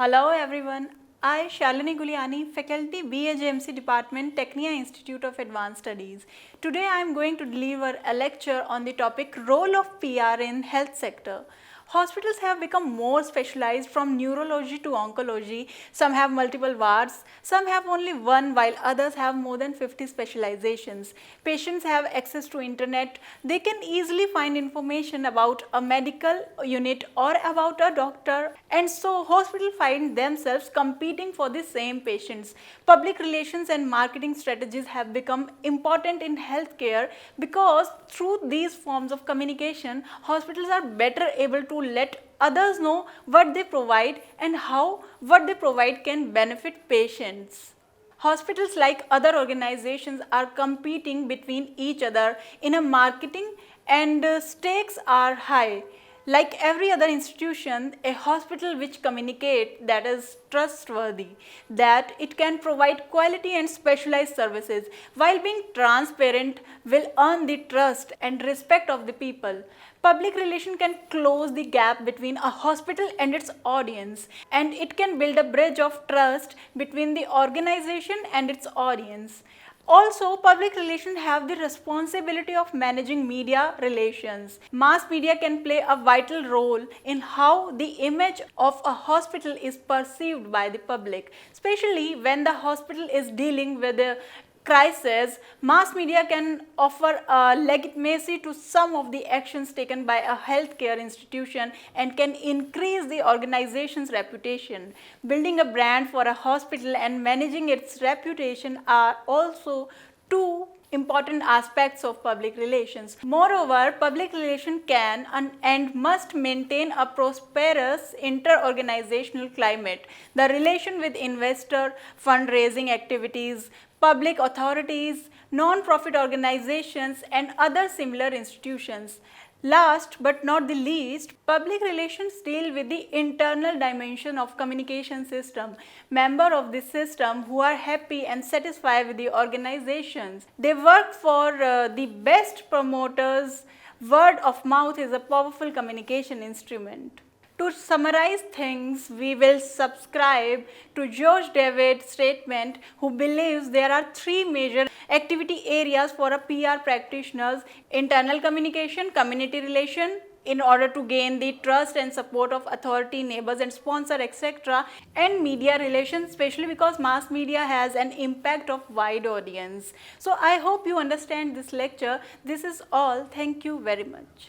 Hello everyone, I Shalini Guliani, faculty BA J&Mc Department, Tecnia Institute of Advanced Studies. Today I am going to deliver a lecture on the topic Role of PR in Health Sector. Hospitals have become more specialized from neurology to oncology. Some have multiple wards, some have only one, while others have more than 50 specializations. Patients have access to internet. They can easily find information about a medical unit or about a doctor, and so hospitals find themselves competing for the same patients. Public relations and marketing strategies have become important in healthcare because through these forms of communication, hospitals are better able to let others know what they provide and how what they provide can benefit patients. Hospitals, like other organizations, are competing between each other in a marketing, and stakes are high. Like every other institution, a hospital which communicates that is trustworthy, that it can provide quality and specialized services while being transparent, will earn the trust and respect of the people. Public relation can close the gap between a hospital and its audience, and it can build a bridge of trust between the organization and its audience. Also, public relations have the responsibility of managing media relations. Mass media can play a vital role in how the image of a hospital is perceived by the public, especially when the hospital is dealing with a crisis. Mass media can offer a legitimacy to some of the actions taken by a healthcare institution and can increase the organization's reputation. Building a brand for a hospital and managing its reputation are also two important aspects of public relations. Moreover, public relations can and must maintain a prosperous inter-organizational climate. The relation with investor, fundraising activities, public authorities, non-profit organizations and other similar institutions. Last but not the least, public relations deal with the internal dimension of communication system. Members of this system who are happy and satisfied with the organizations, they work for the best promoters. Word of mouth is a powerful communication instrument. To summarize things, we will subscribe to George David's statement, who believes there are three major activity areas for a PR practitioners: internal communication, community relation, in order to gain the trust and support of authority, neighbors and sponsor, etc., and media relations, especially because mass media has an impact of wide audience. So I hope you understand this lecture. This is all. Thank you very much.